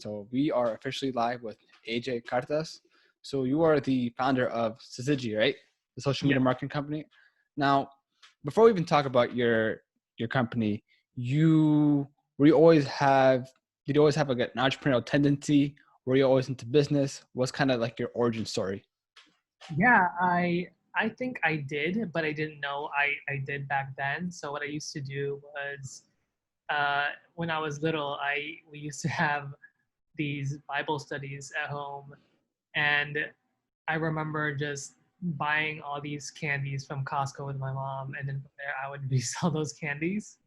So we are officially live with AJ Cartas. So you are the founder of Syzygy, right? The social Yeah. media marketing company. Now, before we even talk about your company, you were you always have did you always have like an entrepreneurial tendency? Were you always into business? What's kind of like your origin story? Yeah, I think I did, but I didn't know I did back then. So what I used to do was when I was little, I we used to have these Bible studies at home, and I remember just buying all these candies from Costco with my mom, and then from there I would resell those candies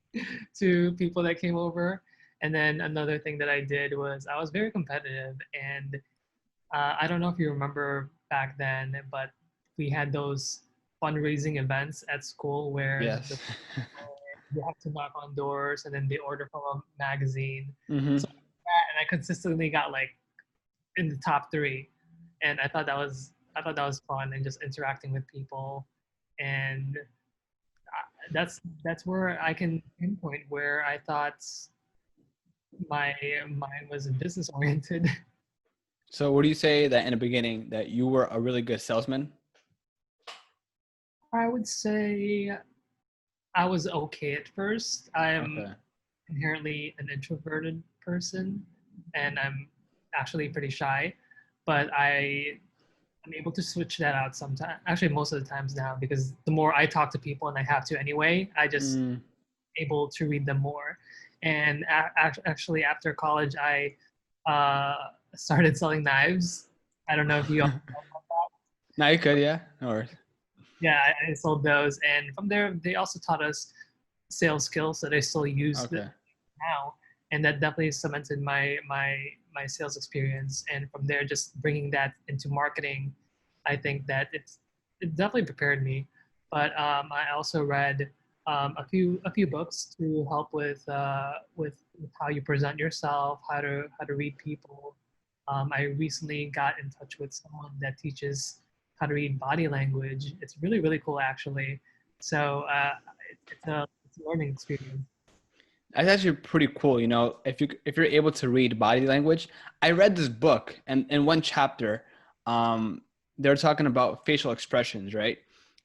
to people that came over. And then another thing that I did was I was very competitive, and I don't know if you remember back then, but we had those fundraising events at school where Yes. you have to knock on doors and then they order from a magazine. hmm So and I consistently got like in the top three, and I thought that was fun and just interacting with people, and that's where I can pinpoint where I thought my mind was business oriented. So would you say that in the beginning that you were a really good salesman? I would say I was okay at first. I'm Okay. inherently an introverted person, and I'm actually pretty shy, but I'm able to switch that out sometimes. Actually, most of the times now, because the more I talk to people, and I have to anyway, I just Mm. able to read them more. And actually, after college, I started selling knives. I don't know if you. Now you could, yeah. No worries. Yeah, I sold those, and from there, they also taught us sales skills that I still use Okay. now, and that definitely cemented my sales experience. And from there, just bringing that into marketing, I think that it definitely prepared me. But I also read a few books to help with how you present yourself, how to read people. I recently got in touch with someone that teaches how to read body language. It's really cool actually. So it's a learning experience. That's actually pretty cool. You know, if you're able to read body language, I read this book, and in one chapter, um, they're talking about facial expressions, right?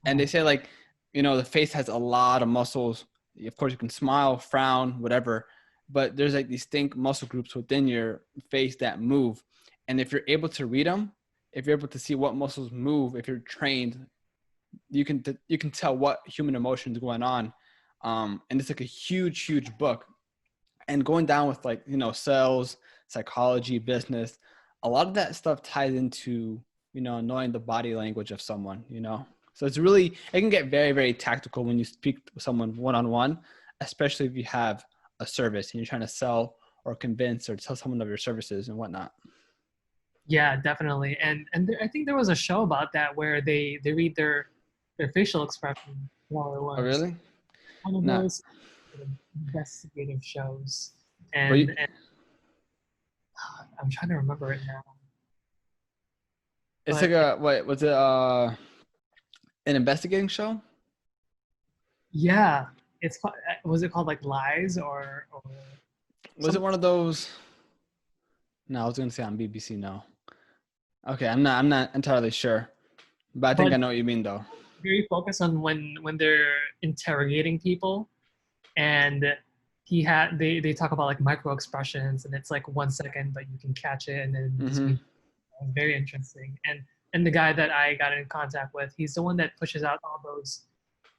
And they say like, you know, the face has a lot of muscles. Of course, you can smile, frown, whatever, but there's like distinct muscle groups within your face that move, and if you're able to read them, if you're able to see what muscles move, if you're trained, you can tell what human emotion is going on. And it's like a huge book, and going down with like, you know, sales, psychology, business, a lot of that stuff ties into, you know, knowing the body language of someone, you know. So it's really, it can get very tactical when you speak with someone one-on-one, especially if you have a service and you're trying to sell or convince or tell someone of your services and whatnot. Yeah, definitely. And I think there was a show about that where they read their facial expression while it Oh was really? one of Not those sort of investigative shows. but you, And I'm trying to remember it now, it's like but a, what was it, an investigating show? yeah, it's was it called like Lies or Was it some one of those? No, I was gonna say on BBC. No. Okay, I'm not entirely sure, but I think but I know what you mean though. very focused on when they're interrogating people, and they talk about like micro expressions, and it's like 1 second but you can catch it and then just hmm be very interesting. And the guy that I got in contact with, he's the one that pushes out all those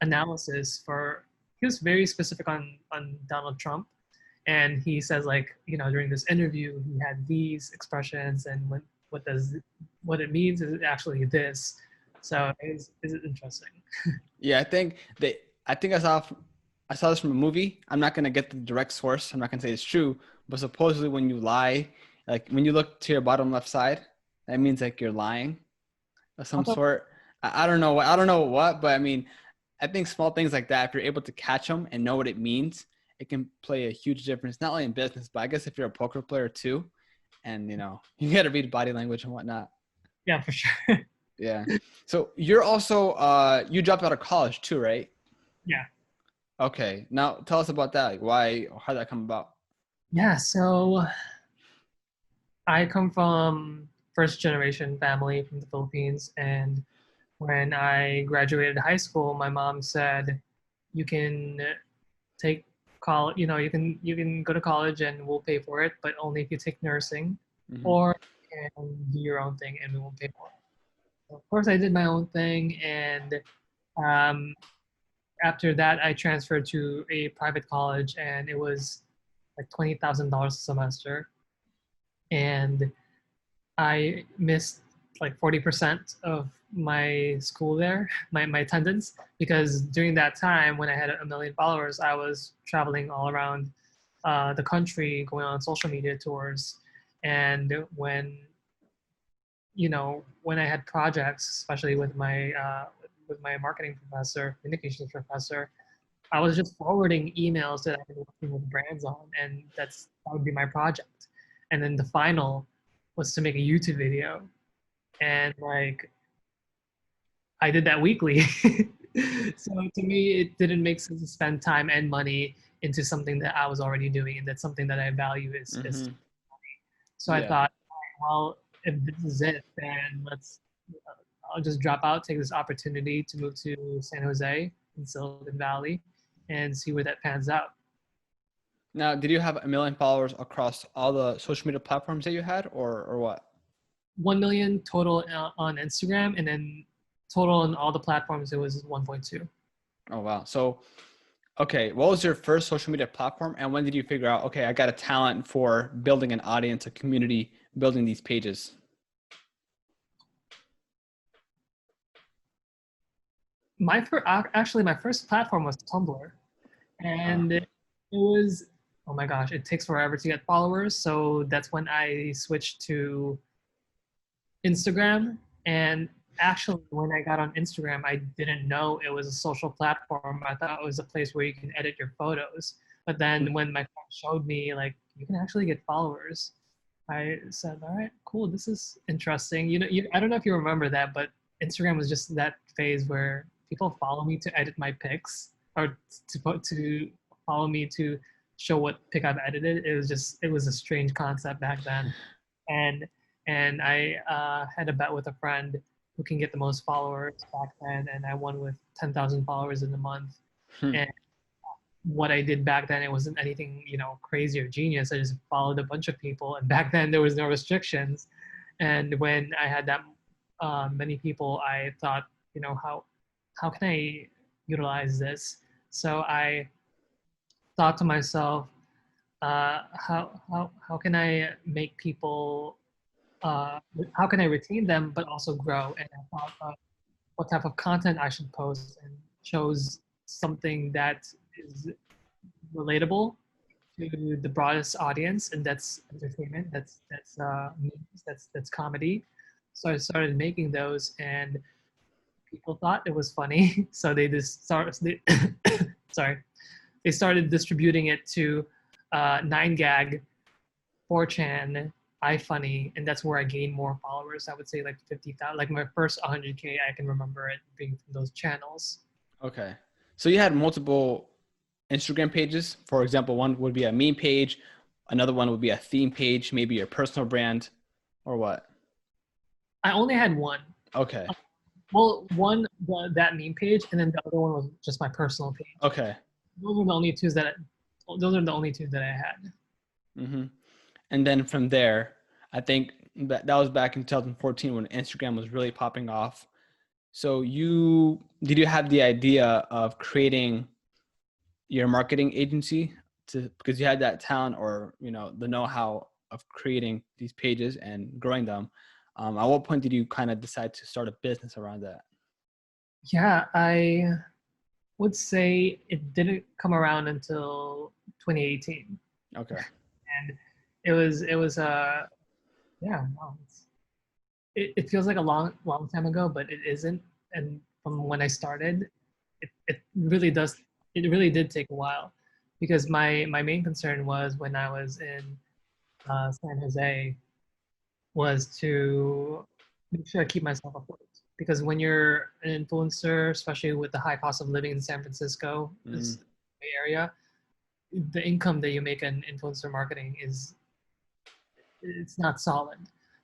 analysis for. He was very specific on Donald Trump, and he says like, during this interview he had these expressions, and what does what it means is actually this. So is it interesting? Yeah, I think I saw this from a movie. I'm not gonna get the direct source. I'm not gonna say it's true, but supposedly when you lie, like when you look to your bottom left side, that means like you're lying of I some thought, sort. I don't know. I don't know what, but I mean, I think small things like that, if you're able to catch them and know what it means, it can play a huge difference, not only in business, but I guess if you're a poker player too, and you know, you got to read body language and whatnot. yeah, for sure. Yeah. So you're also you dropped out of college too, right? Yeah. Okay. Now tell us about that. Like why, how did that come about? Yeah, so I come from first generation family from the Philippines, and when I graduated high school, my mom said, "You can take college. You know, you can go to college and we'll pay for it, but only if you take nursing, Hmm. or you can do your own thing and we won't pay for it." So of course, I did my own thing, and um, after that, I transferred to a private college, and it was like $20,000 a semester, and I missed like 40% of my school there, my attendance, because during that time when I had a million followers, I was traveling all around the country, going on social media tours. And when I had projects, especially with my marketing professor, communications professor, I was just forwarding emails that I've been working with brands on, and that would be my project. And then the final was to make a YouTube video, and like I did that weekly. So to me, it didn't make sense to spend time and money into something that I was already doing, and that's something that I value is. Hmm. So I Yeah. thought, well, if this is it, then I'll just drop out, take this opportunity to move to San Jose in Silicon Valley, and see where that pans out. Now, did you have a million followers across all the social media platforms that you had, or what? 1 million total on Instagram, and then total on all the platforms it was 1.2. Oh wow. So, okay, what was your first social media platform, and when did you figure out, okay, I got a talent for building an audience, a community, building these pages? Actually my first platform was Tumblr, Uh, and it was, oh my gosh, it takes forever to get followers, so that's when I switched to Instagram. And actually, when I got on Instagram, I didn't know it was a social platform. I thought it was a place where you can edit your photos. But then when my friend showed me, like, you can actually get followers, I said, all right, cool, this is interesting. I don't know if you remember that, but Instagram was just that phase where people follow me to edit my pics, or to follow me to show what pic I've edited. It was a strange concept back then. And I had a bet with a friend who can get the most followers back then, and I won with 10,000 followers in a month. hmm. And what I did back then, it wasn't anything crazy or genius. I just followed a bunch of people, and back then there was no restrictions. And when I had that many people, I thought, how can I utilize this? So I thought to myself, how can I make people how can I retain them but also grow? And I thought of what type of content I should post, and chose something that is relatable to the broadest audience, and that's entertainment. That's memes. That's comedy. So I started making those, and people thought it was funny. So they just sorry, they started distributing it to 9gag, 4chan, iFunny, and that's where I gained more followers. I would say like 50,000. Like my first 100K, I can remember it being from those channels. Okay. So you had multiple Instagram pages. For example, one would be a meme page, another one would be a theme page, maybe your personal brand, or what? I only had one. Okay. Well, that meme page, and then the other one was just my personal page. Okay. Those were the only two that those are the only two that I had. Hmm. And then from there, I think that was back in 2014 when Instagram was really popping off. So did you have the idea of creating your marketing agency because you had that talent or the know-how of creating these pages and growing them? At what point did you kind of decide to start a business around that? Yeah, I would say it didn't come around until 2018, Okay. and it was yeah, wow, it feels like a long time ago, but it isn't. And from when I started, it really does. It really did take a while, because my main concern was when I was in San Jose was to make sure I keep myself afloat. Because when you're an influencer, especially with the high cost of living in San Francisco, Mm, this Bay Area, the income that you make in influencer marketing is it's not solid.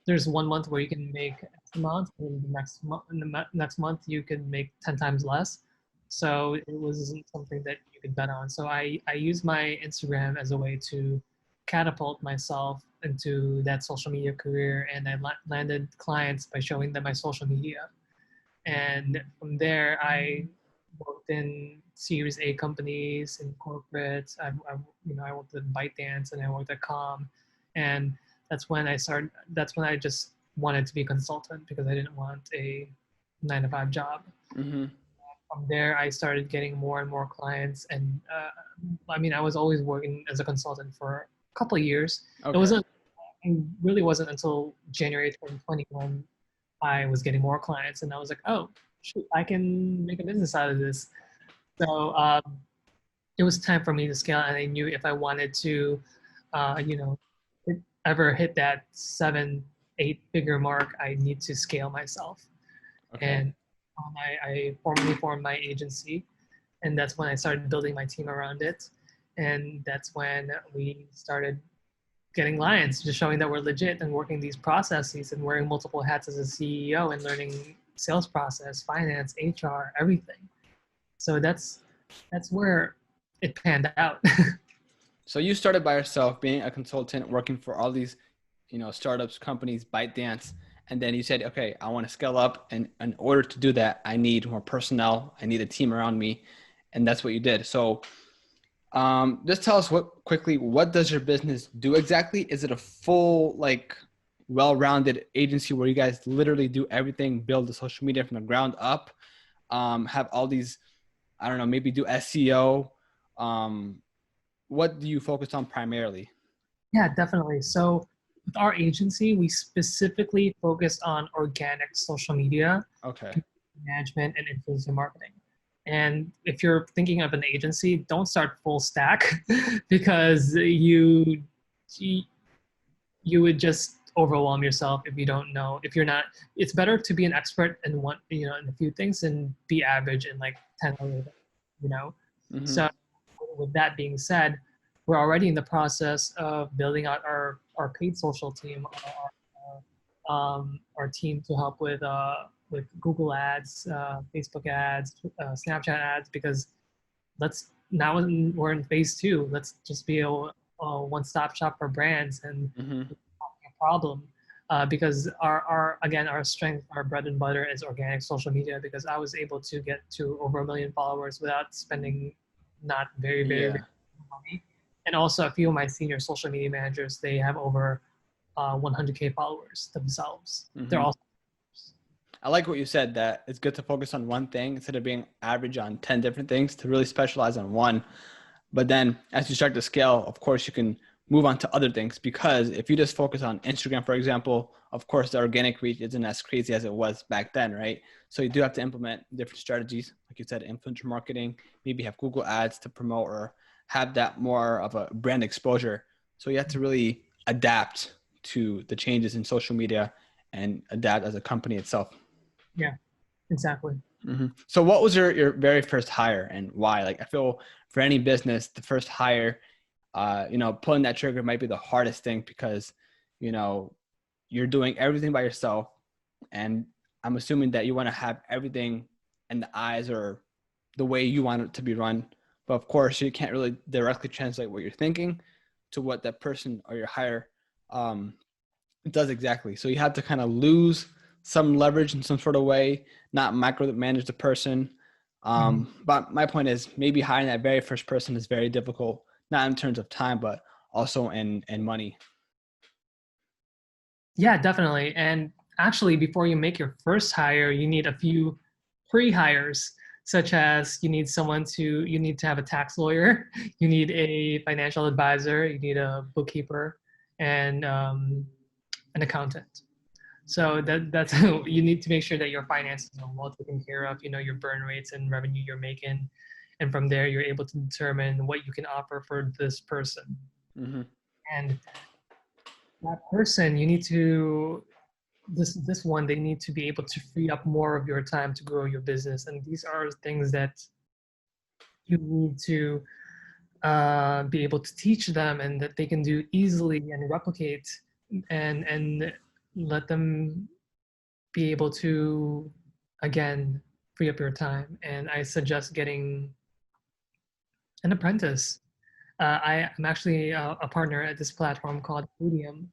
There's 1 month where you can make X amount, and the next month you can make 10 times less. So it wasn't something that you could bet on. So I use my Instagram as a way to catapult myself into that social media career, and I landed clients by showing them my social media. And from there, I worked in Series A companies and corporates. I worked at ByteDance and I worked at Com, and that's when I started. That's when I just wanted to be a consultant because I didn't want a 9 to 5 job. Mm-hmm. From there, I started getting more and more clients, and I was always working as a consultant for a couple of years. Okay. It really wasn't until January 2020 when I was getting more clients, and I was like, oh, shoot, I can make a business out of this. So it was time for me to scale, and I knew if I wanted to, ever hit that 7, 8 figure mark, I need to scale myself. Okay. And I formally formed my agency, and that's when I started building my team around it. And that's when we started getting clients, just showing that we're legit and working these processes and wearing multiple hats as a CEO and learning sales process, finance, HR, everything. So that's where it panned out. So you started by yourself, being a consultant, working for all these, startups, companies, ByteDance, and then you said, okay, I want to scale up, and in order to do that, I need more personnel, I need a team around me, and that's what you did. So just tell us what does your business do exactly? Is it a full, well-rounded agency where you guys literally do everything, build the social media from the ground up, have all these, I don't know, maybe do SEO? What do you focus on primarily? Yeah, definitely. So with our agency, we specifically focus on organic social media, Okay. management, and influencer marketing. And if you're thinking of an agency, don't start full stack because you would just overwhelm yourself if you don't know. If you're not, it's better to be an expert in in a few things and be average in like 10 other things, Mm-hmm. So with that being said, we're already in the process of building out our paid social team, our team to help with Google ads, Facebook ads, Snapchat ads, because now we're in phase 2. Let's just be a one-stop shop for brands and Mm-hmm. a problem. Because our strength, our bread and butter is organic social media, because I was able to get to over 1 million followers without spending not very, very, very money. And also a few of my senior social media managers, they have over 100K followers themselves. Mm-hmm. They're also. I like what you said, that it's good to focus on one thing instead of being average on 10 different things, to really specialize on one. But then as you start to scale, of course, you can move on to other things, because if you just focus on Instagram, for example, of course, the organic reach isn't as crazy as it was back then, right? So you do have to implement different strategies. Like you said, influencer marketing, maybe have Google ads to promote, or have that more of a brand exposure. So you have to really adapt to the changes in social media and adapt as a company itself. Yeah, exactly. Mm-hmm. So what was your very first hire, and why? Like, I feel for any business, the first hire, pulling that trigger might be the hardest thing, because, you're doing everything by yourself. And I'm assuming that you want to have everything in the eyes or the way you want it to be run. But of course, you can't really directly translate what you're thinking to what that person or your hire does exactly. So you have to kind of lose some leverage in some sort of way, not micromanage the person. But my point is, maybe hiring that very first person is very difficult, not in terms of time, but also in money. Yeah, definitely. And actually, before you make your first hire, you need a few pre-hires, such as you need to have a tax lawyer, you need a financial advisor, you need a bookkeeper, and an accountant. So that's you need to make sure that your finances are well taken care of. You know your burn rates and revenue you're making, and from there you're able to determine what you can offer for this person. Mm-hmm. And that person, you need to this one they need to be able to free up more of your time to grow your business. And these are things that you need to be able to teach them, and that they can do easily and replicate and let them be able to, again, free up your time. And I suggest getting an apprentice. I'm actually a partner at this platform called Medium,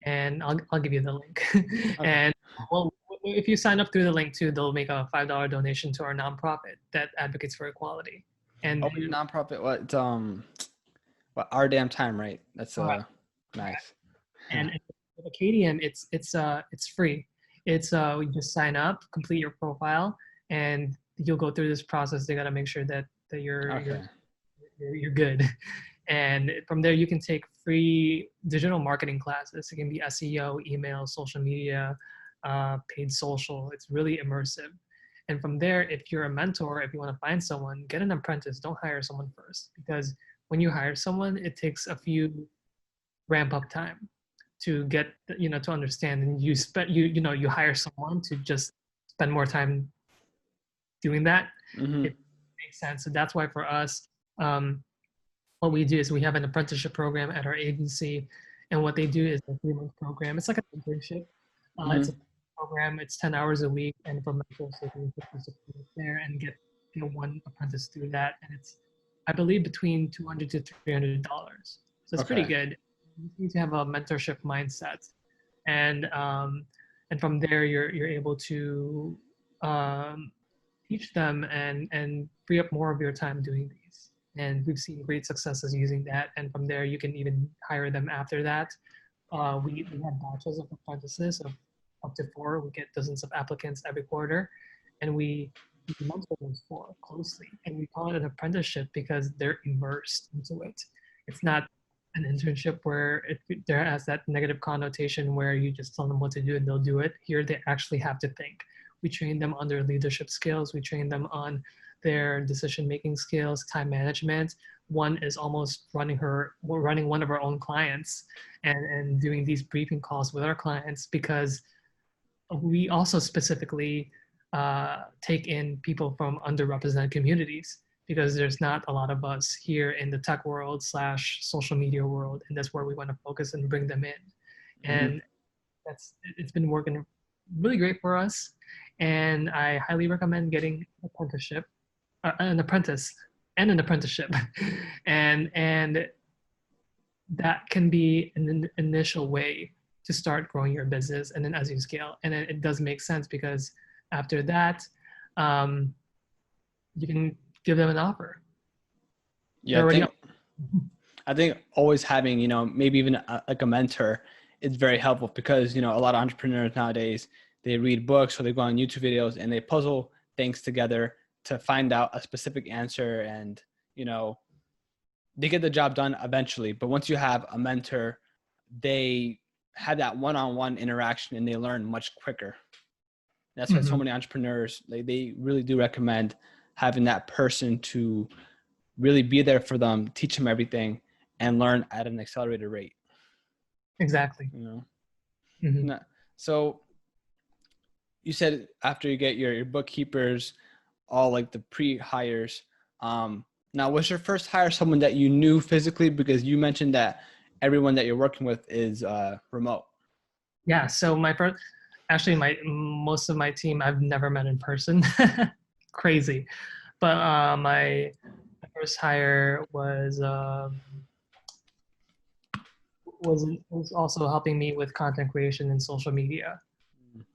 and I'll give you the link. Okay. And well, if you sign up through the link too, they'll make a $5 donation to our nonprofit that advocates for equality. And Oh, your nonprofit, what our damn time, right? That's correct, nice. and with Acadium, it's free. It's you just sign up, complete your profile, and you'll go through this process. They got to make sure that Okay. you're good. And from there, you can take free digital marketing classes. It can be SEO, email, social media, paid social. It's really immersive. And from there, if you're a mentor, if you want to find someone, get an apprentice. Don't hire someone first, because when you hire someone, it takes a few ramp up time to get, to understand. And you hire someone to just spend more time doing that. Mm-hmm. It makes sense. So that's why for us, um, what we do is we have an apprenticeship program at our agency, and what they do is a 3-month program. It's like an internship. It's a Mm-hmm. program. It's 10 hours a week, and for mentors, they can participate there and get one apprentice through that, and it's, I believe, between $200 to $300. So it's pretty Okay. good. You need to have a mentorship mindset, and from there you're able to um, teach them and free up more of your time doing these. And we've seen great successes using that. And from there, you can even hire them after that. We have batches of apprentices of up to 4. We get dozens of applicants every quarter, and we mentor those 4 closely. And we call it an apprenticeship because they're immersed into it. It's not an internship where there has that negative connotation where you just tell them what to do and they'll do it. Here, they actually have to think. We train them on their leadership skills. We train them on their decision-making skills, time management. One is almost we're running one of our own clients and doing these briefing calls with our clients, because we also specifically take in people from underrepresented communities, because there's not a lot of us here in the tech world / social media world, and that's where we want to focus and bring them in. Mm-hmm. And it's been working really great for us, and I highly recommend getting an apprentice and an apprenticeship. And that can be an initial way to start growing your business, and then as you scale, and it does make sense, because after that, um, you can give them an offer. Yeah, They're already I think always having, maybe even like a mentor is very helpful, because, a lot of entrepreneurs nowadays, they read books or they go on YouTube videos and they puzzle things together to find out a specific answer, and, they get the job done eventually. But once you have a mentor, they have that one-on-one interaction and they learn much quicker. That's why so Mhm. many entrepreneurs, they really do recommend having that person to really be there for them, teach them everything, and learn at an accelerated rate. Exactly. Mhm. No. So you said after you get your bookkeepers, all like the pre-hires. Now, was your first hire someone that you knew physically? Because you mentioned that everyone that you're working with is remote. Yeah. So actually, most of my team I've never met in person. Crazy. But my first hire was also helping me with content creation and social media,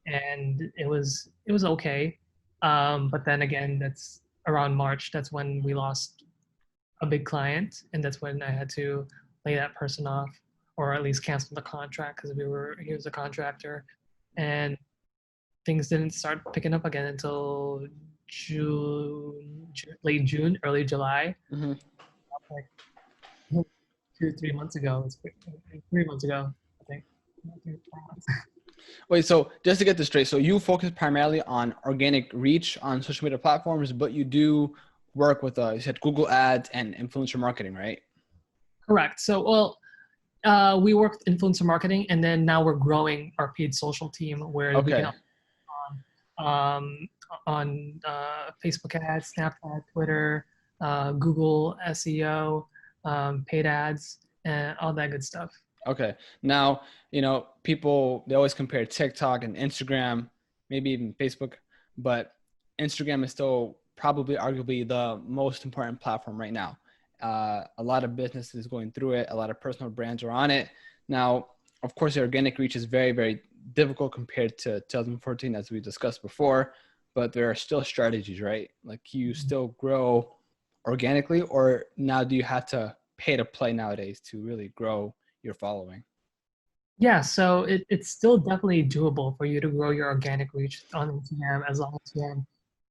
and it was okay. But then again, that's around March. That's when we lost a big client, and that's when I had to lay that person off, or at least cancel the contract, because he was a contractor, and things didn't start picking up again until late June, early July, Mm-hmm. like 2 3 months ago. It's 3 months ago, I think. 3 4 months. Wait, so just to get this straight, so you focus primarily on organic reach on social media platforms, but you do work with, you said Google Ads and influencer marketing, right? Correct. So, well, we work with influencer marketing, and then now we're growing our paid social team, where we can Okay. um, on Facebook ads, Snapchat, Twitter, Google SEO, paid ads, and all that good stuff. Okay. Now, people, they always compare TikTok and Instagram, maybe even Facebook, but Instagram is still probably arguably the most important platform right now. A lot of businesses going through it, a lot of personal brands are on it. Now, of course, the organic reach is very, very difficult compared to 2014, as we discussed before, but there are still strategies, right? Like you still grow organically, or now do you have to pay to play nowadays to really grow your following? Yeah, so it's still definitely doable for you to grow your organic reach on Instagram as long as you have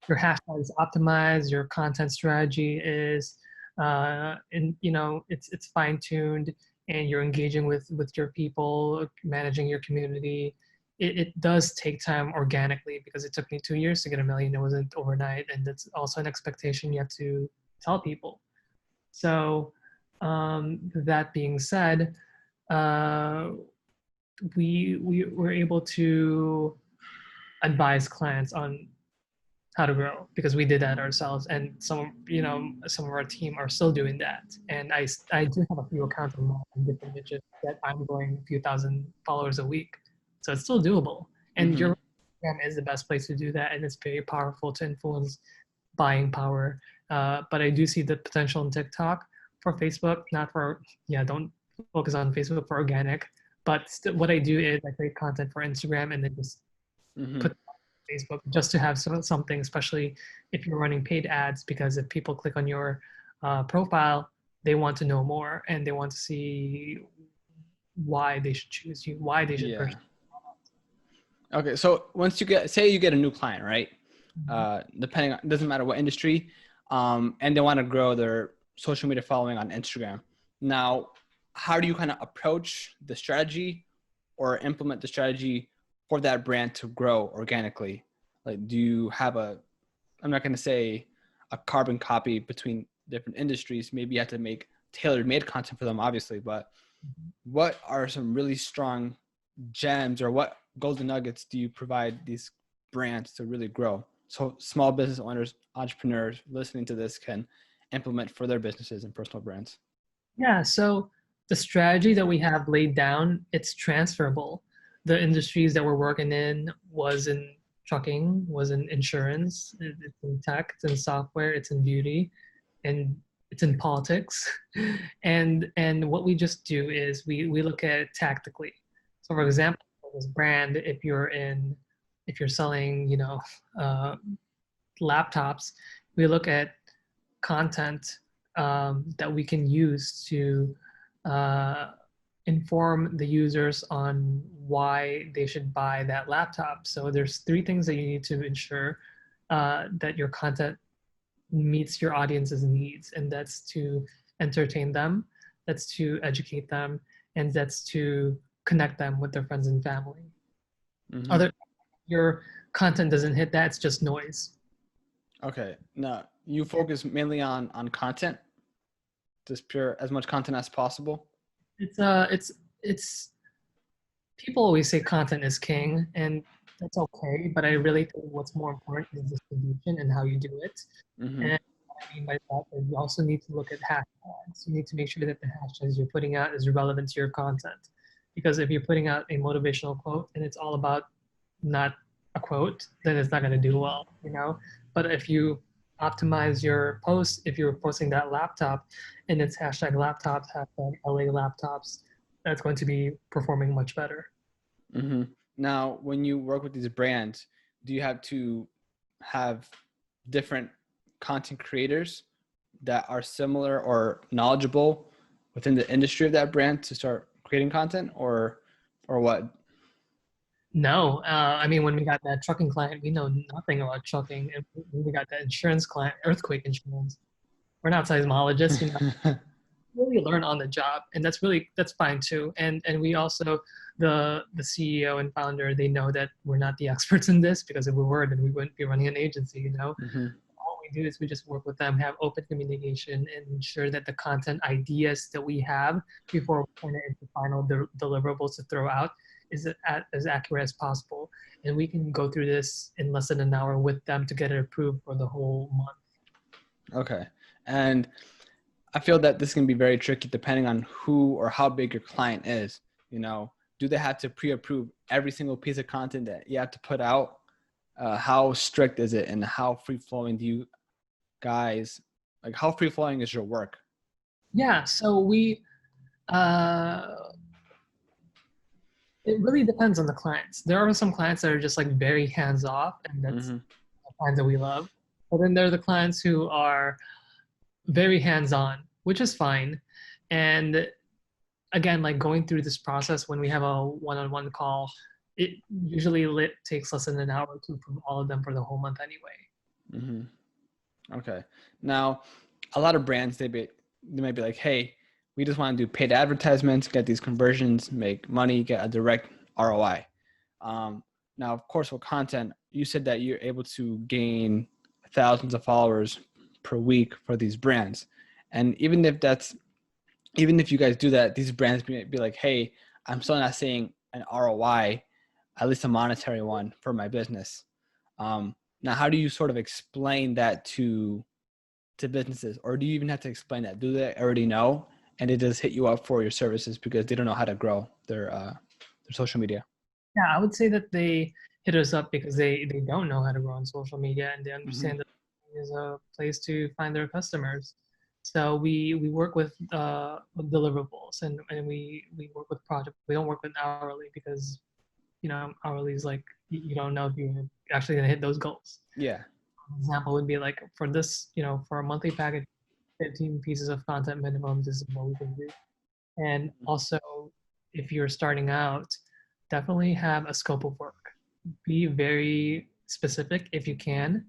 your hashtags optimized, your content strategy is, and it's fine tuned, and you're engaging with your people, managing your community. It does take time organically because it took me 2 years to get a million. It wasn't overnight, and that's also an expectation you have to tell people. So, that being said, uh, we were able to advise clients on how to grow because we did that ourselves, and some of our team are still doing that. And I do have a few accounts in different niches that I'm growing a few thousand followers a week, so it's still doable. And Mm-hmm. your Instagram is the best place to do that, and it's very powerful to influence buying power. But I do see the potential in TikTok. For Facebook, not for, yeah, don't focus on Facebook for organic. But what I do is I create content for Instagram and then just Mm-hmm. put Facebook just to have something, especially if you're running paid ads, because if people click on your profile, they want to know more and they want to see why they should choose you, why they should Yeah. purchase. Okay. So once say you get a new client, right? Mhm. Depending on, doesn't matter what industry, and they want to grow their social media following on Instagram. Now, how do you kind of approach the strategy or implement the strategy for that brand to grow organically? Like, do you have I'm not going to say a carbon copy between different industries. Maybe you have to make tailored made content for them, obviously, but what are some really strong gems or what golden nuggets do you provide these brands to really grow? So small business owners, entrepreneurs listening to this can implement for their businesses and personal brands. Yeah, so the strategy that we have laid down, it's transferable. The industries that we're working in was in trucking, was in insurance, it's in tech, it's in software, it's in beauty, and it's in politics. And what we just do is we look at it tactically. So for example, for this brand, if you're selling, uh, laptops, we look at content that we can use to uh, inform the users on why they should buy that laptop. So there's three things that you need to ensure that your content meets your audience's needs, and that's to entertain them, that's to educate them, and that's to connect them with their friends and family. Mm-hmm. Other Your content doesn't hit that, it's just noise. Okay. Now you focus mainly on content, just pure as much content as possible. It's people always say content is king, and that's okay. But I really think what's more important is distribution and how you do it. Mm-hmm. And what I mean by that is you also need to look at hashtags. You need to make sure that the hashtags you're putting out is relevant to your content. Because if you're putting out a motivational quote and it's all about not a quote, then it's not going to do well. But if you optimize your post, if you're posting that laptop and it's hashtag laptops, hashtag LA laptops, that's going to be performing much better. Mm-hmm. Now, when you work with these brands, do you have to have different content creators that are similar or knowledgeable within the industry of that brand to start creating content, or what? No, I mean, when we got that trucking client, we know nothing about trucking. And when we got that insurance client, earthquake insurance, we're not seismologists. Really learn on the job, and that's fine too. And we also, the CEO and founder, they know that we're not the experts in this, because if we were, then we wouldn't be running an agency. Mm-hmm. All we do is we just work with them, have open communication, and ensure that the content ideas that we have before we turn it into final deliverables to throw out is as accurate as possible. And we can go through this in less than an hour with them to get it approved for the whole month. Okay. And I feel that this can be very tricky depending on who or how big your client is. You know, do they have to pre-approve every single piece of content that you have to put out? How strict is it, and how free-flowing do you guys like? How free-flowing is your work? Yeah, so uh, it really depends on the clients. There are some clients that are just like very hands off, and that's Mm-hmm. the clients that we love. But then there are the clients who are very hands on, which is fine. And again, like going through this process when we have a one-on-one call, it usually takes less than an hour to approve all of them for the whole month anyway. Mm-hmm. Okay. Now, a lot of brands they might be like, hey, we just want to do paid advertisements, get these conversions, make money, get a direct ROI. Now, of course, with content, you said that you're able to gain thousands of followers per week for these brands, and even if you guys do that, these brands may be like, hey, I'm still not seeing an ROI, at least a monetary one for my business. Now, how do you sort of explain that to businesses, or do you even have to explain that? Do they already know and they just hit you up for your services because they don't know how to grow their social media? Yeah, I would say that they hit us up because they don't know how to grow on social media and they Mm-hmm. understand that is a place to find their customers. So we work with deliverables and we work with project. We don't work with hourly because hourly is like you don't know if you're actually gonna hit those goals. Yeah. An example would be like for this, for a monthly package, 15 pieces of content minimums is what we can do. And also, if you're starting out, definitely have a scope of work. Be very specific if you can,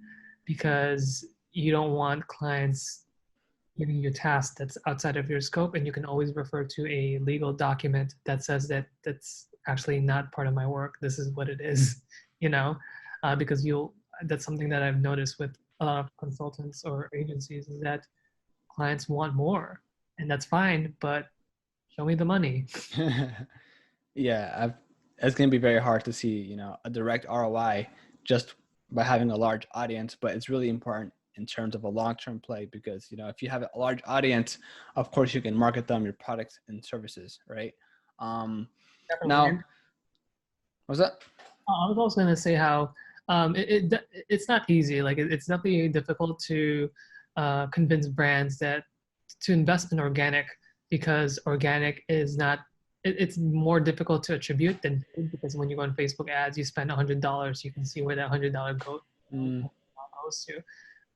because you don't want clients giving you a task that's outside of your scope, and you can always refer to a legal document that says that that's actually not part of my work. This is what it is, you know, because you'll. That's something that I've noticed with a lot of consultants or agencies is that clients want more, and that's fine, but show me the money. Yeah, it's going to be very hard to see, a direct ROI just by having a large audience, but it's really important in terms of a long-term play because, if you have a large audience, of course you can market them your products and services, right? Um, Definitely. now, And what's that? I was also going to say how it's not easy. Like it's definitely difficult to convince brands that to invest in organic because organic is not. It's more difficult to attribute than paid because when you go on Facebook ads, you spend $100, you can see where that Mm, goes to.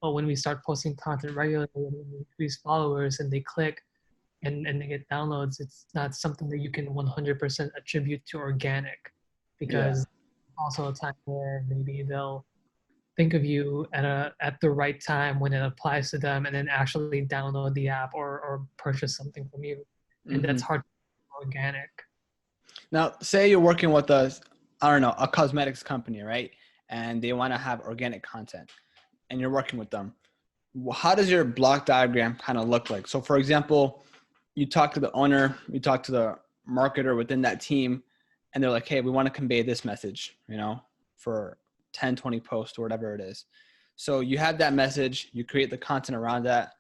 But when we start posting content regularly and we increase followers and they click and they get downloads, it's not something that you can 100% attribute to organic yeah. because also a time where maybe they'll think of you at the right time when it applies to them and then actually download the app or purchase something from you. And Hmm. that's hard to organic. Now, say you're working with I don't know, a cosmetics company, right? And they want to have organic content and you're working with them. How does your block diagram kind of look like? So for example, you talk to the owner, you talk to the marketer within that team, and they're like, hey, we want to convey this message, for 10, 20 posts or whatever it is. So you have that message, you create the content around that.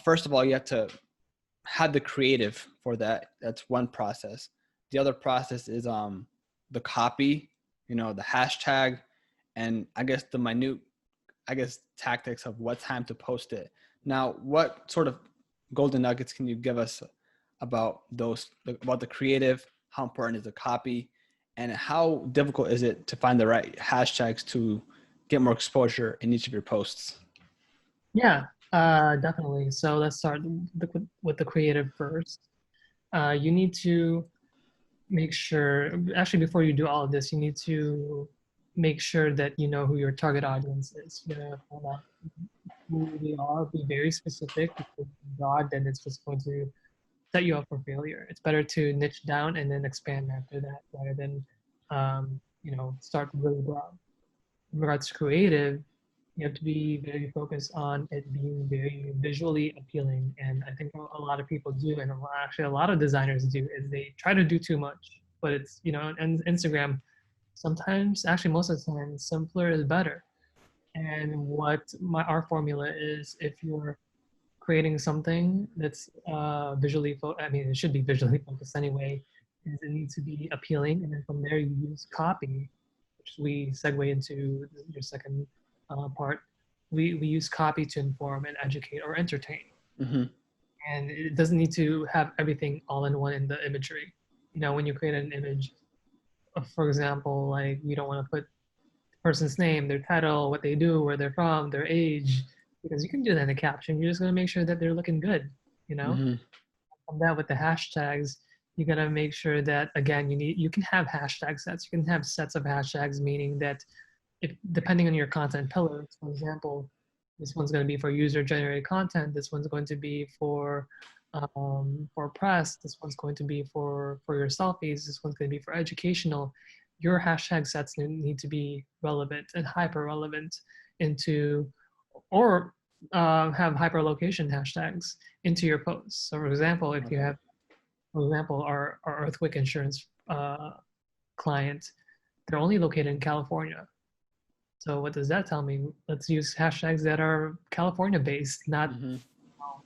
First of all, you have to have the creative for that. That's one process. The other process is the copy, the hashtag, and I guess the minute tactics of what time to post it. Now, what sort of golden nuggets can you give us about about the creative? How important is the copy? And how difficult is it to find the right hashtags to get more exposure in each of your posts? Yeah, definitely. So let's start with the creative first. You need to make sure, actually, before you do all of this, you need to make sure that you know who your target audience is. You're gonna find out who they are, be very specific because broad, then it's just going to set you up for failure. It's better to niche down and then expand after that rather than, start really broad. In regards to creative, you have to be very focused on it being very visually appealing. And I think a lot of people do, and actually a lot of designers do, is they try to do too much. But it's, and Instagram, sometimes, actually most of the time, simpler is better. And what our formula is, if you're creating something that's I mean, it should be visually focused anyway. Is it needs to be appealing, and then from there you use copy, which we segue into your second part. We use copy to inform and educate or entertain, Mm-hmm. and it doesn't need to have everything all in one in the imagery. You know, when you create an image, for example, like you don't want to put the person's name, their title, what they do, where they're from, their age, because you can do that in the caption. You're just going to make sure that they're looking good, you know? Mm-hmm. From that with the hashtags, you got to make sure that, again, you can have hashtag sets. You can have sets of hashtags, meaning that if depending on your content pillars, for example, this one's going to be for user generated content. This one's going to be for press. This one's going to be for your selfies. This one's going to be for educational. Your hashtag sets need to be relevant and hyper relevant into, or have hyperlocation hashtags into your posts. So, for example, if you have, for example, our earthquake insurance client, they're only located in California. So what does that tell me? Let's use hashtags that are California based, not, Mm-hmm.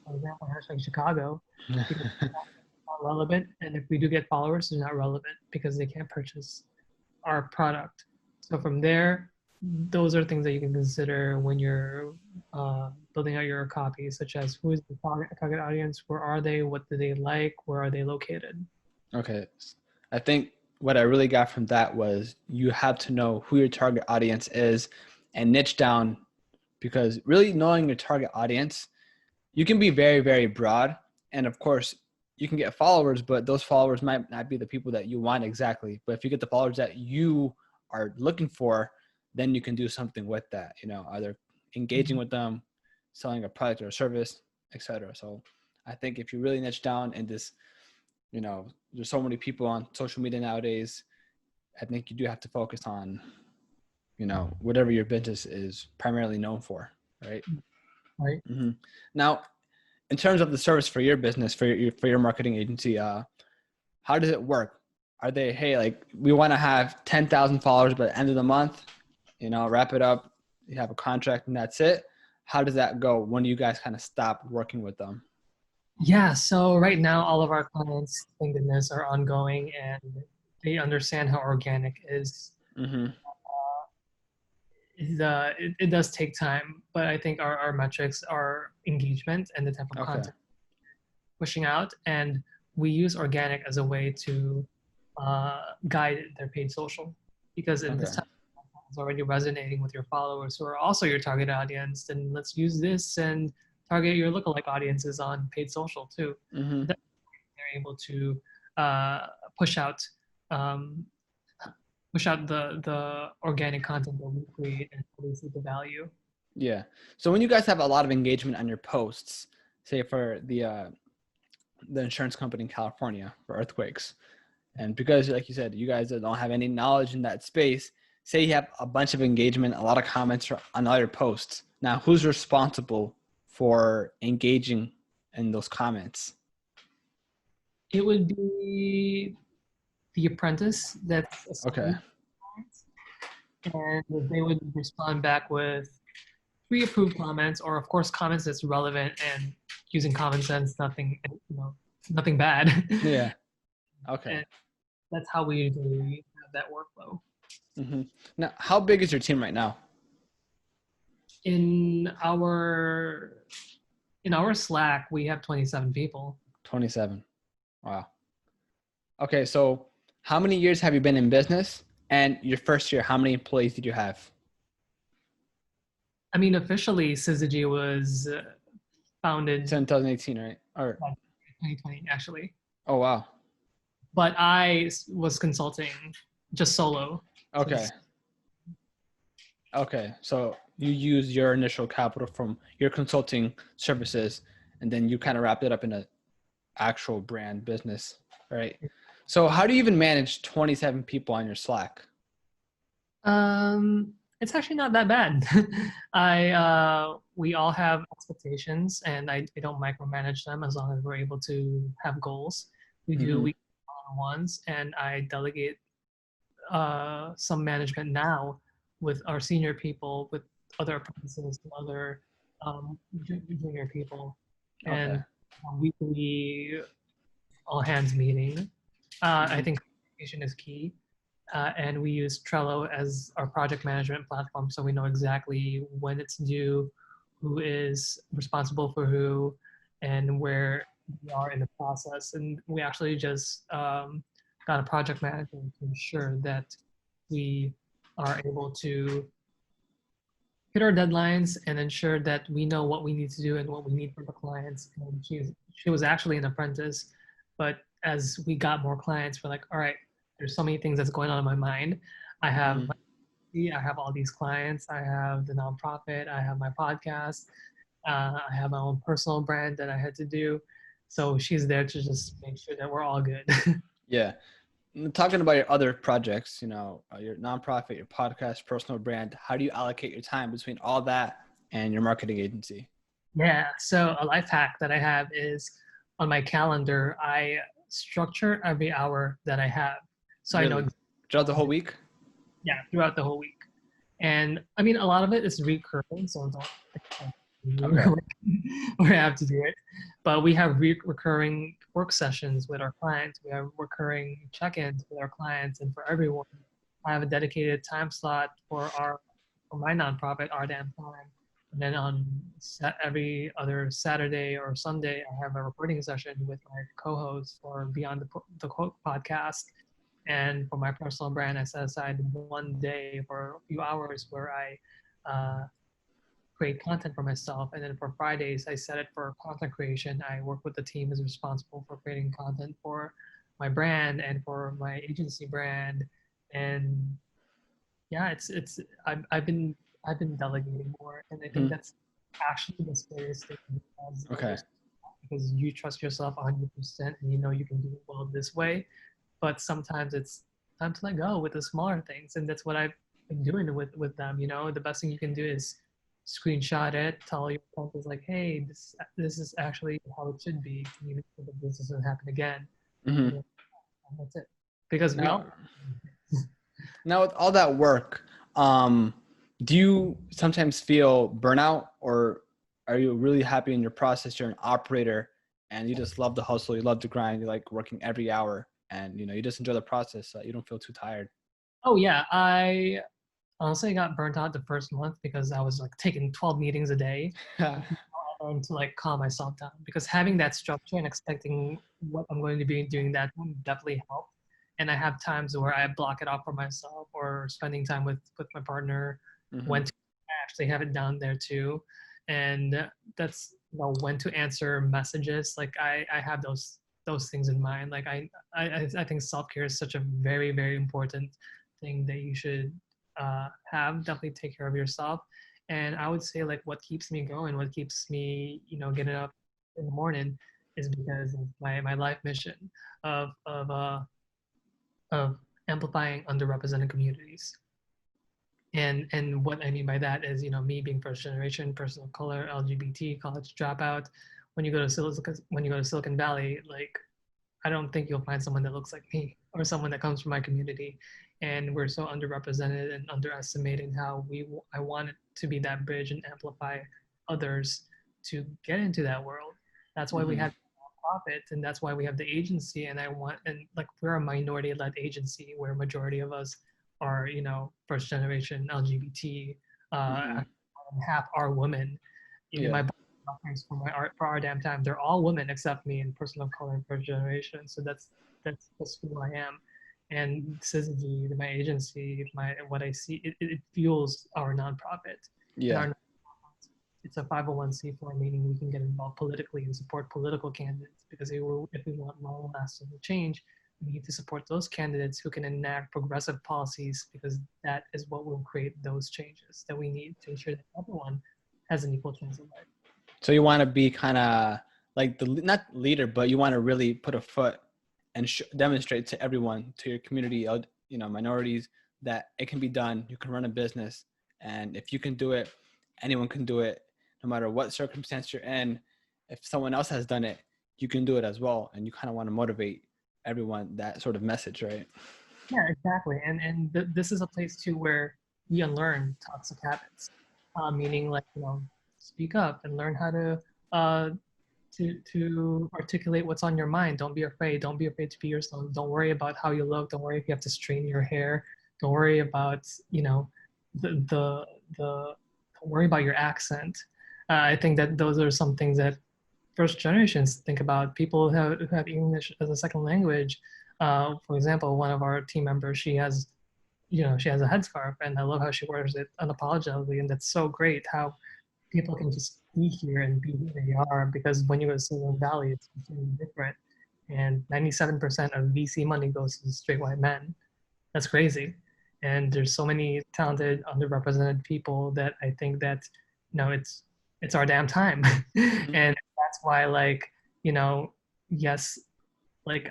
for example, hashtag Chicago, because it's not relevant. And if we do get followers, they're not relevant because they can't purchase our product. So from there, those are things that you can consider when you're building out your copy, such as who is the target audience, where are they, what do they like, where are they located. Okay. I think what I really got from that was you have to know who your target audience is and niche down, because really knowing your target audience, you can be very, very broad. And of course, you can get followers, but those followers might not be the people that you want exactly. But if you get the followers that you are looking for, then you can do something with that, you know, either engaging with them, selling a product or a service, etc. So I think if you really niche down in this, you know, there's so many people on social media nowadays, I think you do have to focus on, you know, whatever your business is primarily known for, right? Right. Mm-hmm. Now, in terms of the service for your business, for your marketing agency, how does it work? Are they, hey, like we want to have 10,000 followers by the end of the month, you know, wrap it up, you have a contract and that's it? How does that go? When do you guys kind of stop working with them? Yeah, so right now all of our clients, thank goodness, are ongoing and they understand how organic is. Mm-hmm. It does take time, but I think our metrics are engagement and the type of Okay. content pushing out, and we use organic as a way to guide their paid social, because if this Okay. type of content is already resonating with your followers who are also your target audience, then let's use this and target your lookalike audiences on paid social too. Mm-hmm. They're able to uh, push out um, the organic content that we create and really see the value. Yeah. So when you guys have a lot of engagement on your posts, say for the insurance company in California for earthquakes, and because like you said, you guys don't have any knowledge in that space, say you have a bunch of engagement, a lot of comments on all your posts. Now, who's responsible for engaging in those comments? It would be the apprentice that's Okay. assigned, and they would respond back with pre-approved comments, or of course comments that's relevant and using common sense, nothing, nothing bad. Yeah. Okay. And that's how we usually have that workflow. Mm-hmm. Now, how big is your team right now? In our Slack, we have 27 people. 27. Wow. Okay. So how many years have you been in business? And your first year, how many employees did you have? I mean, officially, Syzygy was founded 2018, right? Or 2020, actually. oh wow. But I was consulting just solo. Okay. Okay. So you use your initial capital from your consulting services, and then you kind of wrapped it up in an actual brand business, right? So how do you even manage 27 people on your Slack? It's actually not that bad. We all have expectations, and I don't micromanage them as long as we're able to have goals. We do Mm-hmm. weekly one-on-ones, and I delegate some management now with our senior people, with other apprentices, and other junior people. Okay. and a weekly all hands meeting. I Mhm. think communication is key. And we use Trello as our project management platform, so we know exactly when it's due, who is responsible for who, and where we are in the process. And we actually just got a project manager to ensure that we are able to hit our deadlines and ensure that we know what we need to do and what we need from the clients. And she was actually an apprentice, but as we got more clients, we're like, all right, there's so many things that's going on in my mind. I have Mhm. I have all these clients. I have the nonprofit. I have my podcast. I have my own personal brand that I had to do. So she's there to just make sure that we're all good. Yeah. Talking about your other projects, your nonprofit, your podcast, personal brand, how do you allocate your time between all that and your marketing agency? Yeah. So a life hack that I have is on my calendar, I structure every hour that I have. So I know Really? exactly Throughout the what to whole do, week? yeah, throughout the whole week. And I mean, a lot of it is recurring, so don't expect me Okay. or have to do it. But we have recurring work sessions with our clients. We have recurring check-ins with our clients, and for everyone, I have a dedicated time slot for my nonprofit, Our Damn Time. And then on every other Saturday or Sunday, I have a recording session with my co-host for Beyond the Quote podcast. And for my personal brand, I set aside one day for a few hours where I create content for myself. And then for Fridays, I set it for content creation. I work with the team who's responsible for creating content for my brand and for my agency brand. And yeah, I've been delegating more, and I think Hmm. that's actually the scariest thing as a Okay. business, because you trust yourself 100% and you know you can do it well this way, but sometimes it's time to let go with the smaller things, and that's what I've been doing with them. The best thing you can do is screenshot it, tell your partners like, hey, this is actually how it should be, even if this doesn't happen again. Hmm. And then that's it, because we all Now, now with all that work, um, do you sometimes feel burnout, or are you really happy in your process? You're an operator and you just love the hustle, you love the grind, you like working every hour, and you just enjoy the process so you don't feel too tired. oh yeah, I honestly got burnt out the first month because I was like taking 12 meetings a day. And to like calm myself down, because having that structure and expecting what I'm going to be doing that one definitely helped. And I have times where I block it off for myself, or spending time with my partner, Hmm. when to actually have it down there too. And that's, when to answer messages. Like I have those things in mind. Like I think self-care is such a very, very important thing that you should have. Definitely take care of yourself. And I would say like what keeps me going, what keeps me, getting up in the morning, is because of my life mission of amplifying underrepresented communities. And what I mean by that is, me being first generation, person of color, LGBT, college dropout. When you go to Silicon Valley, like, I don't think you'll find someone that looks like me or someone that comes from my community. And we're so underrepresented and underestimated how I wanted to be that bridge and amplify others to get into that world. That's why we Hmm. have profit, and that's why we have the agency. And like, we're a minority led agency where majority of us are, first generation LGBT, Hmm. half are women. Even Yeah. my partners for our damn time, they're all women except me and person of color and first generation. So that's who I am. And Syzygy, my agency, what I see, it fuels our nonprofit. And Yeah. it's a 501(c)(4), meaning we can get involved politically and support political candidates, because if we want long-lasting change, we need to support those candidates who can enact progressive policies, because that is what will create those changes that we need to ensure that everyone has an equal chance of life. So you want to be kind of like not leader, but you want to really put a foot and demonstrate to everyone, to your community, minorities, that it can be done. You can run a business, and if you can do it, anyone can do it, no matter what circumstance you're in. If someone else has done it, you can do it as well. And you kind of want to motivate everyone, that sort of message, right? Yeah, exactly. And this is a place too where we unlearn toxic habits, meaning like, speak up and learn how to uh, to articulate what's on your mind. Don't be afraid. Don't be afraid to be yourself. Don't worry about how you look. Don't worry if you have to straighten your hair. Don't worry about, you know, the don't worry about your accent. I think that those are some things that first generations think about. People who have English as a second language. For example, one of our team members, she has, you know, she has a headscarf, and I love how she wears it unapologetically, and that's so great. How people can just be here and be who they are, because when you go to Silicon Valley, it's completely different. And 97% of VC money goes to straight white men. That's crazy. And there's so many talented, underrepresented people that I think that, you know, it's our damn time. Mhm. And that's why, like, you know, yes, like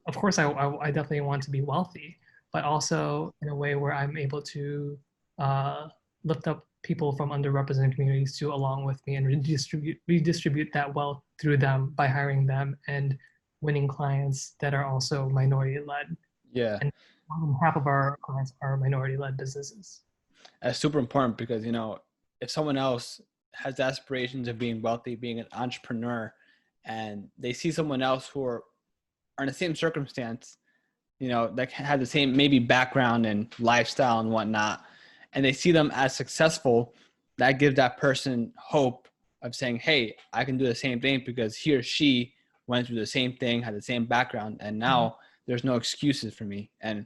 of course, I definitely want to be wealthy, but also in a way where I'm able to uh, lift up people from underrepresented communities too, along with me, and redistribute that wealth through them by hiring them and winning clients that are also minority led. Yeah, And more than half of our clients are minority led businesses. that's super important because, you know, if someone else has aspirations of being wealthy, being an entrepreneur, and they see someone else who are in the same circumstance, you know, that have the same maybe background and lifestyle and whatnot, and they see them as successful, that gives that person hope of saying, hey, I can do the same thing because he or she went through the same thing, had the same background, and Mm-hmm. now there's no excuses for me. And,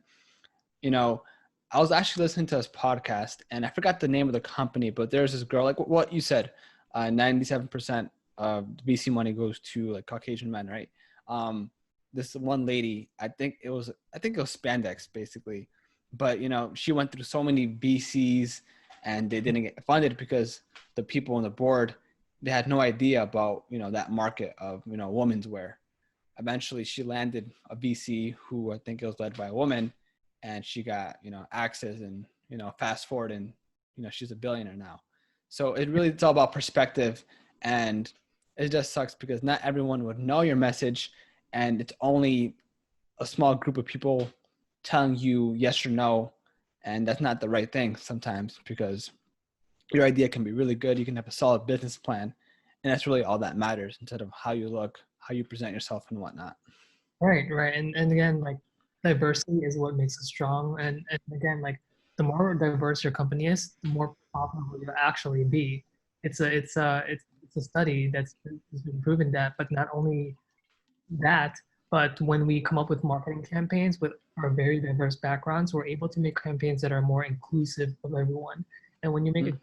you know, I was actually listening to this podcast and I forgot the name of the company, but there's this girl, like what you said, 97% of VC money goes to like Caucasian men, right? Um, this one lady, I think it was spandex basically, but you know, she went through so many VCs and they didn't get funded because the people on the board, they had no idea about, you know, that market of, you know, women's wear. Eventually she landed a VC who I think it was led by a woman, and she got, you know, access, and, you know, fast forward and, you know, she's a billionaire now. So it really, it's all about perspective, and it just sucks because not everyone would know your message, and it's only a small group of people telling you yes or no, and that's not the right thing sometimes because your idea can be really good, you can have a solid business plan, and that's really all that matters instead of how you look, how you present yourself and whatnot. Right, right. And again, like diversity is what makes us strong. And again, like the more diverse your company is, the more profitable you'll actually be. It's a study has been proven that, but not only that, but when we come up with marketing campaigns with our very diverse backgrounds, we're able to make campaigns that are more inclusive of everyone. And when you make Mm-hmm. it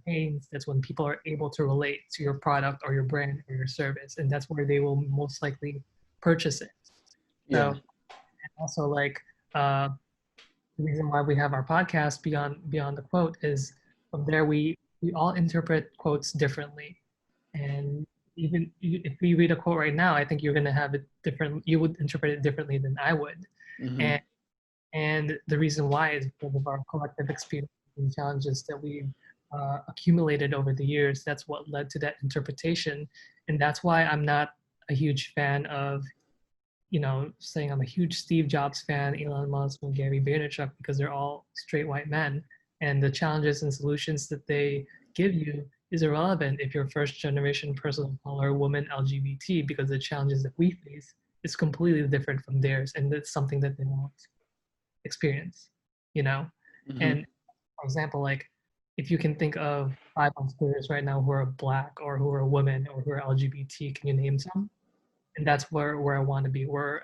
campaigns, that's when people are able to relate to your product or your brand or your service, and that's where they will most likely purchase it. So Yeah. and also like uh, the reason why we have our podcast beyond the quote is from there we all interpret quotes differently, and even if we read a quote right now, I think you're going to have it different. You would interpret it differently than I would, Mm-hmm. and the reason why is because of our collective experience and challenges that we've accumulated over the years. That's what led to that interpretation, and that's why I'm not a huge fan of, you know, saying I'm a huge Steve Jobs fan, Elon Musk, and Gary Vaynerchuk, because they're all straight white men, and the challenges and solutions that they give you is irrelevant if you're first generation person of color, woman, LGBT, because the challenges that we face is completely different from theirs, and it's something that they won't experience, you know. Mm-hmm. And for example, like if you can think of 5 entrepreneurs right now who are black or who are women or who are LGBT, can you name some? And that's where I want to be. Where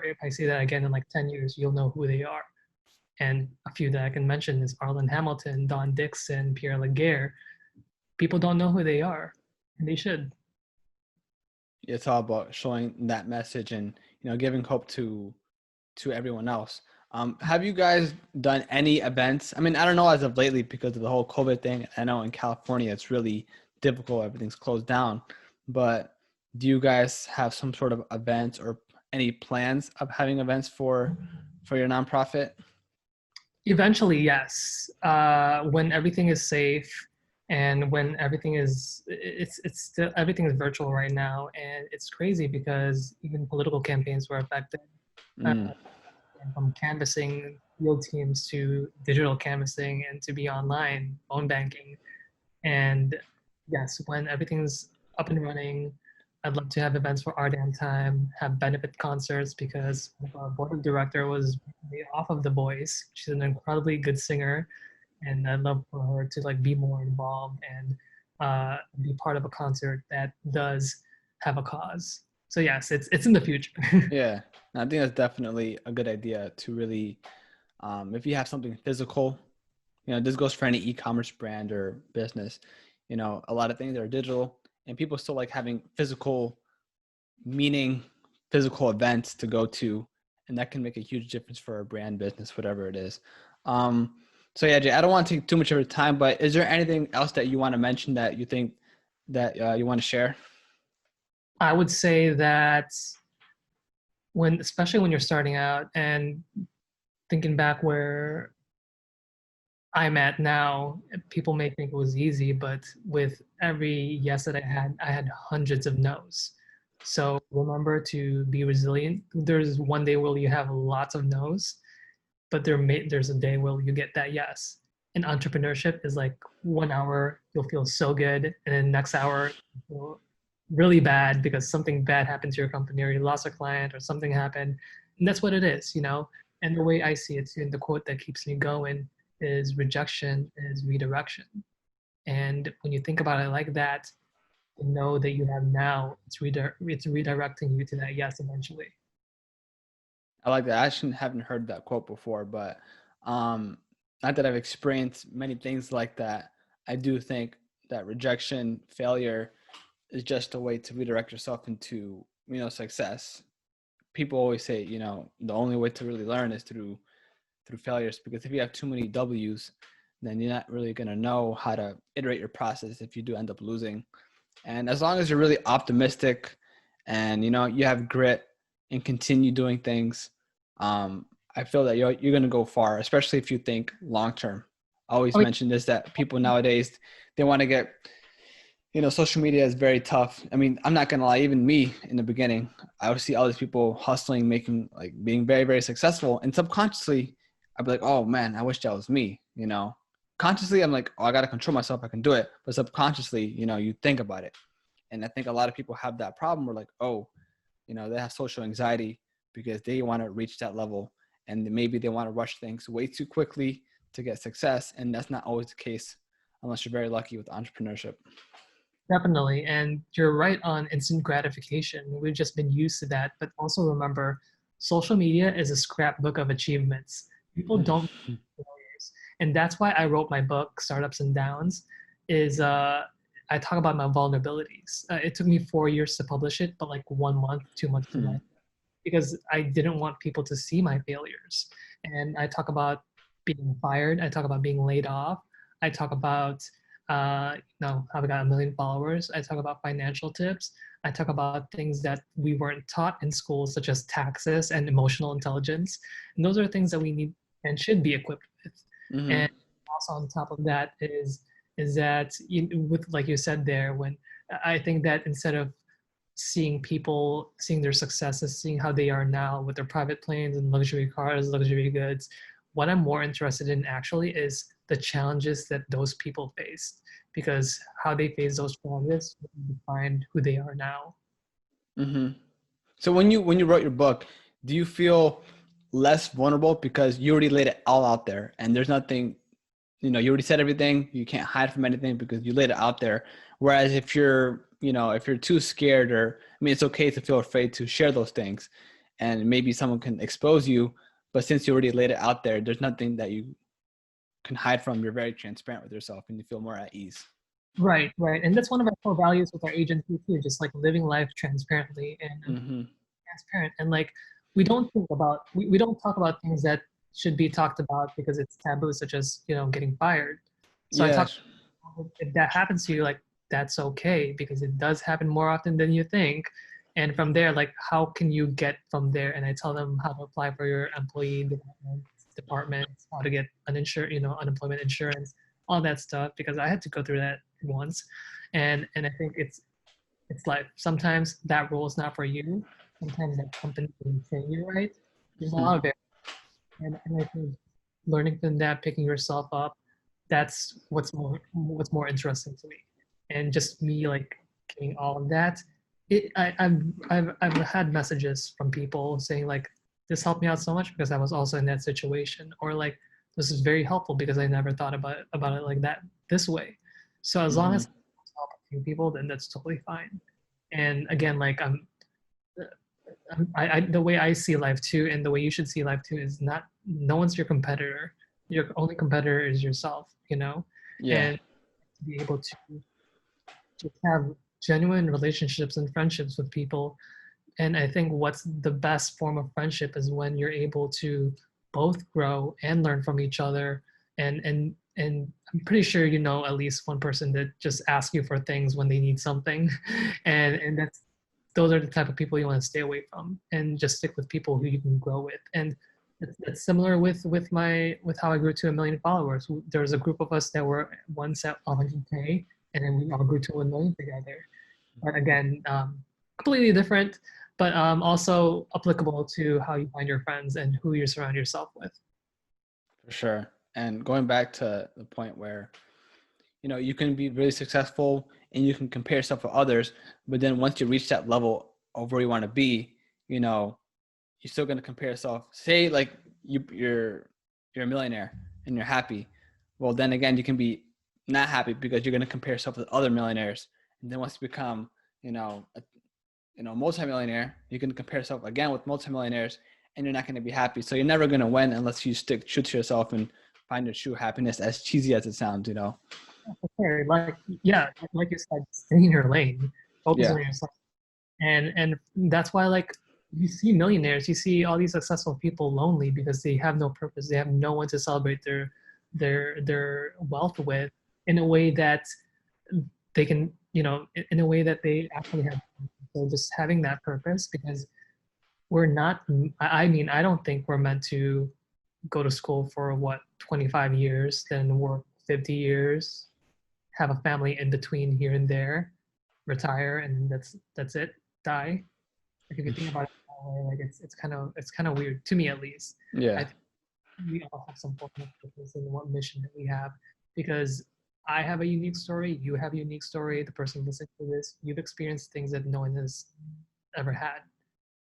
if I say that again in like 10 years, you'll know who they are. And a few that I can mention is Arlen Hamilton, Don Dixon, Pierre Laguerre. People don't know who they are, and they should. It's all about showing that message and, you know, giving hope to everyone else. Have you guys done any events? I mean, I don't know as of lately because of the whole COVID thing. I know in California it's really difficult; everything's closed down. But do you guys have some sort of events or any plans of having events for your nonprofit? Eventually, yes. When everything is safe and when everything is, it's still everything is virtual right now, and it's crazy because even political campaigns were affected. Uh, Mm, from canvassing field teams to digital canvassing and to be online phone banking. And yes, when everything's up and running. I'd love to have events for Art and Time, have benefit concerts because our board of director was off of The Voice. She's an incredibly good singer, and I'd love for her to like be more involved and be part of a concert that does have a cause. So yes, it's in the future. Yeah, I think that's definitely a good idea to really, if you have something physical, this goes for any e-commerce brand or business. A lot of things are digital, and people still like having physical meaning, physical events to go to, and that can make a huge difference for a brand, business, whatever it is. So yeah, Jay, I don't want to take too much of your time, but is there anything else that you want to mention that you think that you want to share? I would say that especially when you're starting out and thinking back where I'm at now, people may think it was easy, but with every yes that I had hundreds of no's. So remember to be resilient. There's one day where you have lots of no's, but there's a day where you get that yes. And entrepreneurship is like 1 hour you'll feel so good, and then next hour you feel really bad because something bad happened to your company or you lost a client or something happened. And that's what it is, you know. And the way I see it, in the quote that keeps me going is rejection is redirection. And when you think about it like that, to know that you have now, it's redirecting you to that yes eventually. I like that. I actually haven't heard that quote before, but not that I've experienced many things like that. I do think that rejection, failure is just a way to redirect yourself into, success. People always say, the only way to really learn is through failures, because if you have too many W's, then you're not really going to know how to iterate your process if you do end up losing. And as long as you're really optimistic and you have grit and continue doing things, I feel that you're going to go far, especially if you think long term. I always Oh, yeah, mention this, that people nowadays, they want to get, social media is very tough. I mean, I'm not going to lie, even me in the beginning, I would see all these people hustling, making, like, being very, very successful. And subconsciously, I'd be like, oh man, I wish that was me, Consciously, I'm like, oh, I got to control myself. I can do it. But subconsciously, you think about it. And I think a lot of people have that problem where, like, oh, they have social anxiety because they want to reach that level, and maybe they want to rush things way too quickly to get success. And that's not always the case unless you're very lucky with entrepreneurship. definitely. And you're right on instant gratification. We've just been used to that. But also remember, social media is a scrapbook of achievements. People don't failures. And that's why I wrote my book, Startups and Downs, is I talk about my vulnerabilities. It took me 4 years to publish it, but like 1 month, 2 months to write, because I didn't want people to see my failures. And I talk about being fired. I talk about being laid off. I talk about how I got 1 million followers. I talk about financial tips. I talk about things that we weren't taught in school, such as taxes and emotional intelligence. And those are things that we need and should be equipped with. Mm-hmm. And also on top of that is that with, like you said there, when I think that instead of seeing people, seeing their successes, seeing how they are now with their private planes and luxury cars, luxury goods, what I'm more interested in actually is the challenges that those people faced, because how they face those challenges define who they are now. Mm-hmm. So when you wrote your book, do you feel less vulnerable because you already laid it all out there and there's nothing, you already said everything, you can't hide from anything because you laid it out there. Whereas if you're too scared, or, I mean, it's okay to feel afraid to share those things and maybe someone can expose you, but since you already laid it out there, there's nothing that you can hide from. You're very transparent with yourself and you feel more at ease. Right, right. And that's one of our core values with our agency too, just like living life transparently and Mm-hmm. transparent. And like we don't talk about things that should be talked about because it's taboo, such as, getting fired. So I talk, Yes. if that happens to you, like that's okay because it does happen more often than you think. And from there, like how can you get from there? And I tell them how to apply for your employee department, how to get unemployment insurance, all that stuff, because I had to go through that once. And I think it's like sometimes that role is not for you. Sometimes that company didn't train you right. There's a lot of it. And I think learning from that, picking yourself up, that's what's more interesting to me. And just me like getting all of that, I've had messages from people saying like, this helped me out so much because I was also in that situation, or like, this is very helpful because I never thought about it like that this way. So as long Mm-hmm. as I help a few people, then that's totally fine. And again, like the way I see life too, and the way you should see life too, is not, no one's your competitor. Your only competitor is yourself, you know, Yeah. and to be able to just have genuine relationships and friendships with people. And I think what's the best form of friendship is when you're able to both grow and learn from each other. And I'm pretty sure you know at least one person that just asks you for things when they need something, and that's, those are the type of people you want to stay away from, and just stick with people who you can grow with. And it's similar with how I grew to 1 million followers. There was a group of us that were once at 100K, and then we all grew to 1 million together. But again, completely different, but also applicable to how you find your friends and who you surround yourself with. For sure. And going back to the point where, you know, you can be really successful and you can compare yourself with others, but then once you reach that level of where you want to be, you know, you're still going to compare yourself. Say like you're a millionaire and you're happy. Well, then again, you can be not happy because you're going to compare yourself with other millionaires. And then once you become, you know, multimillionaire, you can compare yourself again with multimillionaires, and you're not going to be happy. So you're never going to win unless you stick true to yourself and find your true happiness, as cheesy as it sounds, you know? Okay, like yeah, like you said, stay in your lane, focus Yeah. on yourself, and that's why like you see millionaires, you see all these successful people lonely because they have no purpose, they have no one to celebrate their wealth with in a way that they can, you know, in a way that they actually have. So just having that purpose, because we're not, I mean, I don't think we're meant to go to school for what, 25 years, then work 50 years, have a family in between here and there, retire, and that's it, die. Like if you think about it that way, like it's kind of weird to me at least. I Yeah. think we all have some form of purpose in what mission that we have, because I have a unique story, you have a unique story, the person listening to this, you've experienced things that no one has ever had.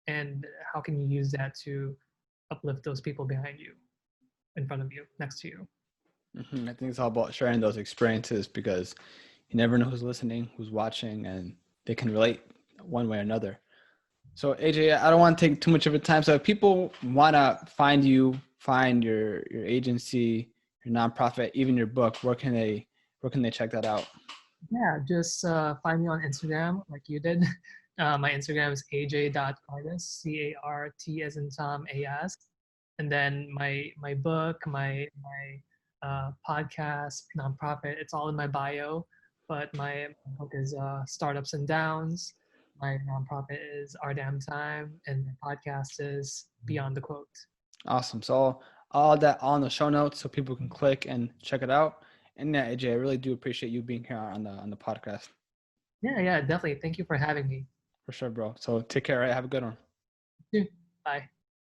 And how can you use that to uplift those people behind you, in front of you, next to you? I think it's all about sharing those experiences because you never know who's listening, who's watching, and they can relate one way or another. So AJ, I don't want to take too much of your time. So if people want to find you, find your agency, your nonprofit, even your book, where can they check that out? Yeah, just find me on Instagram like you did. My Instagram is aj.cartas, CART as in Tom, AS. And then my book, my podcast, nonprofit, it's all in my bio. But my book is Startups and Downs. My nonprofit is Our Damn Time, and my podcast is Beyond the Quote. Awesome. So all that all in the show notes so people can click and check it out. And yeah, AJ, I really do appreciate you being here on the podcast. Yeah, yeah, definitely. Thank you for having me. For sure, bro. So take care, right? Have a good one. Bye.